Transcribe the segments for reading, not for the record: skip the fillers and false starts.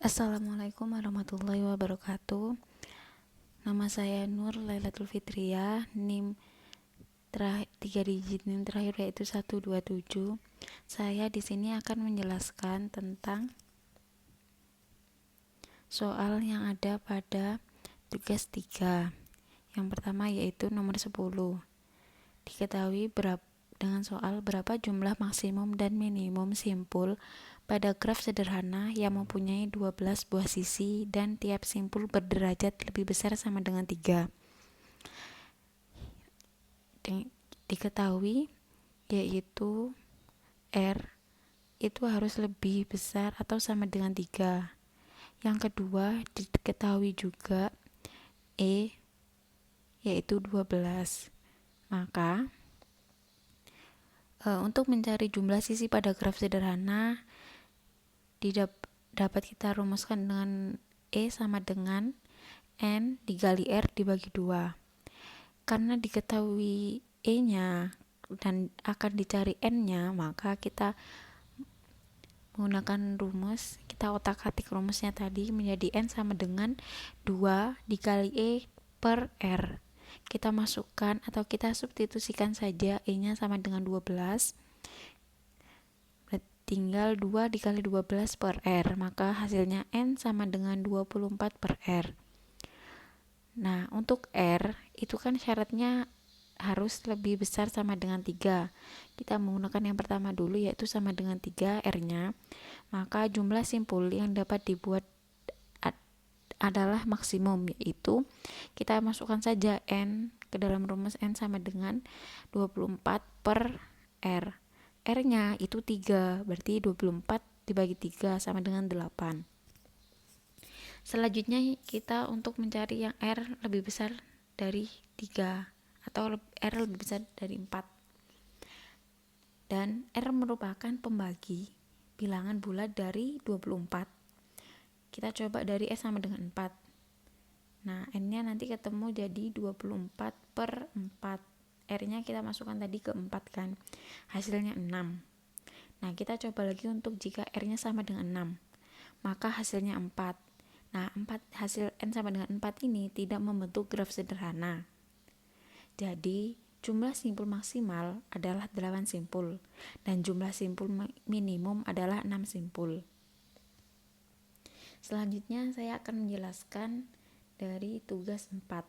Assalamualaikum warahmatullahi wabarakatuh. Nama saya Nur Lailatul Fitria, NIM 3 digit NIM terakhir yaitu 127. Saya di sini akan menjelaskan tentang soal yang ada pada tugas 3. Yang pertama yaitu nomor 10. Diketahui dengan soal berapa jumlah maksimum dan minimum simpul pada graf sederhana yang mempunyai 12 buah sisi dan tiap simpul berderajat lebih besar sama dengan 3. Diketahui yaitu R itu harus lebih besar atau sama dengan 3. Yang kedua diketahui juga E yaitu 12. Maka untuk mencari jumlah sisi pada graf sederhana dapat kita rumuskan dengan E sama dengan N dikali R dibagi 2. Karena diketahui E-nya dan akan dicari N-nya, maka kita menggunakan rumus, kita otak-atik rumusnya tadi menjadi N sama dengan 2 dikali E per R. Kita masukkan atau kita substitusikan saja E-nya sama dengan 12. Tinggal 2 dikali 12 per R, maka hasilnya N sama dengan 24 per R. Nah, untuk R itu kan syaratnya harus lebih besar sama dengan 3. Kita menggunakan yang pertama dulu yaitu sama dengan 3 R-nya. Maka jumlah simpul yang dapat dibuat adalah maksimum, yaitu kita masukkan saja N ke dalam rumus N sama dengan 24 per R. R-nya itu 3, berarti 24 dibagi 3 sama dengan 8. Selanjutnya kita untuk mencari yang R lebih besar dari 3 atau R lebih besar dari 4. Dan R merupakan pembagi bilangan bulat dari 24. Kita coba dari S sama dengan 4. Nah, N-nya nanti ketemu jadi 24 per 4. R-nya kita masukkan tadi ke 4 kan. Hasilnya 6. Nah, kita coba lagi untuk jika R-nya sama dengan 6. Maka hasilnya 4. Nah, hasil N sama dengan 4 ini tidak membentuk graf sederhana. Jadi, jumlah simpul maksimal adalah 8 simpul dan jumlah simpul minimum adalah 6 simpul. Selanjutnya saya akan menjelaskan dari tugas 4.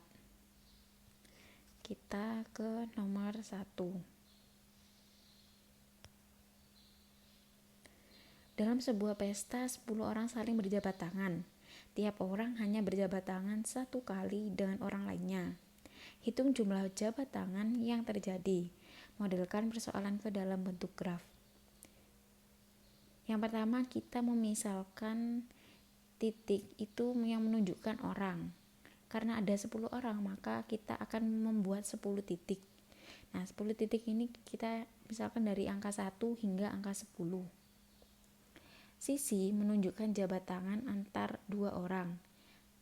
Kita ke nomor 1. Dalam sebuah pesta, 10 orang saling berjabat tangan. Tiap orang hanya berjabat tangan 1 kali dengan orang lainnya. Hitung jumlah jabat tangan yang terjadi. Modelkan persoalan ke dalam bentuk graf. Yang pertama, kita memisalkan titik itu yang menunjukkan orang. Karena ada 10 orang, maka kita akan membuat 10 titik. Nah, 10 titik ini kita misalkan dari angka 1 hingga angka 10. Sisi menunjukkan jabat tangan antar 2 orang,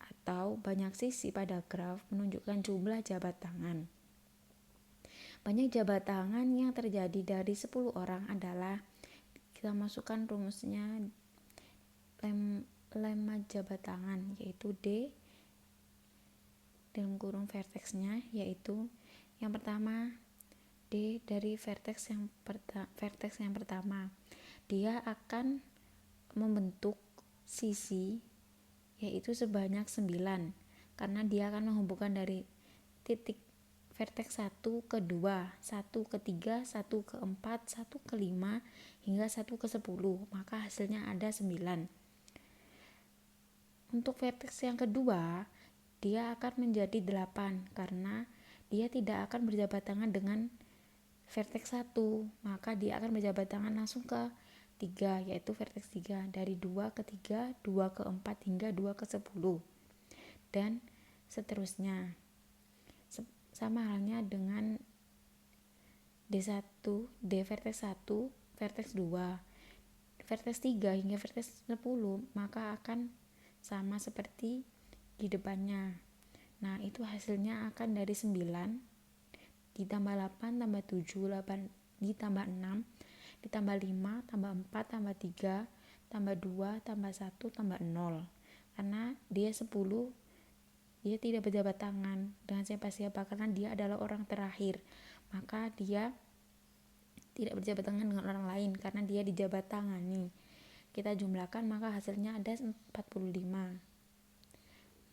atau banyak sisi pada graf menunjukkan jumlah jabat tangan. Banyak jabat tangan yang terjadi dari 10 orang adalah, kita masukkan rumusnya lemma jabat tangan, yaitu D dalam kurung verteksnya, yaitu yang pertama D dari verteks yang pertama. Dia akan membentuk sisi yaitu sebanyak 9 karena dia akan menghubungkan dari titik verteks 1 ke 2, 1 ke 3, 1 ke 4, 1 ke 5 hingga 1 ke 10, maka hasilnya ada 9. Untuk verteks yang kedua, dia akan menjadi 8 karena dia tidak akan berjabat tangan dengan verteks 1, maka dia akan berjabat tangan langsung ke 3, yaitu verteks 3, dari 2 ke 3, 2 ke 4 hingga 2 ke 10, dan seterusnya. Sama halnya dengan D1, D verteks 1, verteks 2, verteks 3 hingga verteks 10, maka akan sama seperti di depannya. Nah, itu hasilnya akan dari 9 ditambah 8 tambah 7, 8 ditambah 6 ditambah 5 tambah 4 tambah 3 tambah 2 tambah 1 tambah 0. Karena dia 10, dia tidak berjabat tangan dengan siapa-siapa karena dia adalah orang terakhir. Maka dia tidak berjabat tangan dengan orang lain karena dia dijabat tangani. Kita jumlahkan maka hasilnya ada 45.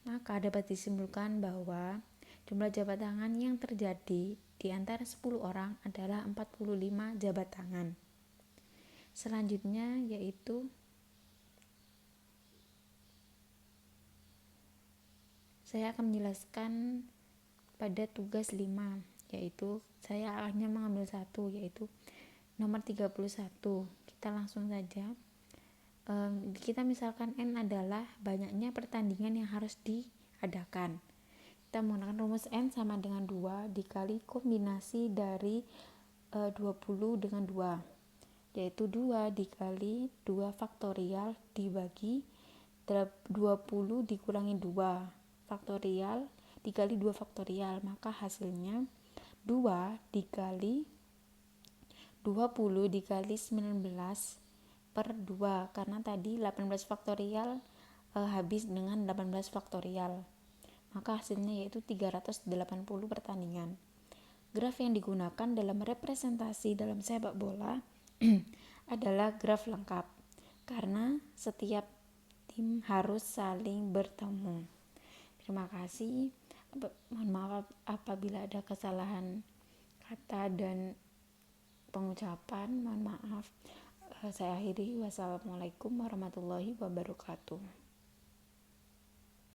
Maka dapat disimpulkan bahwa jumlah jabat tangan yang terjadi di antara 10 orang adalah 45 jabat tangan. Selanjutnya yaitu saya akan menjelaskan pada tugas 5, yaitu saya hanya mengambil satu, yaitu nomor 31. Kita langsung saja. Kita misalkan N adalah banyaknya pertandingan yang harus diadakan. Kita menggunakan rumus N sama dengan 2 dikali kombinasi dari 20 dengan 2, yaitu 2 dikali 2 faktorial dibagi 20 dikurangi 2 faktorial dikali 2 faktorial, maka hasilnya 2 dikali 20 dikali 19 per 2, karena tadi 18 faktorial habis dengan 18 faktorial, maka hasilnya yaitu 380 pertandingan. Graf yang digunakan dalam representasi dalam sepak bola adalah graf lengkap, karena setiap tim harus saling bertemu. Terima kasih. Mohon maaf apabila ada kesalahan kata dan pengucapan, mohon maaf. Saya akhiri. Wassalamualaikum warahmatullahi wabarakatuh.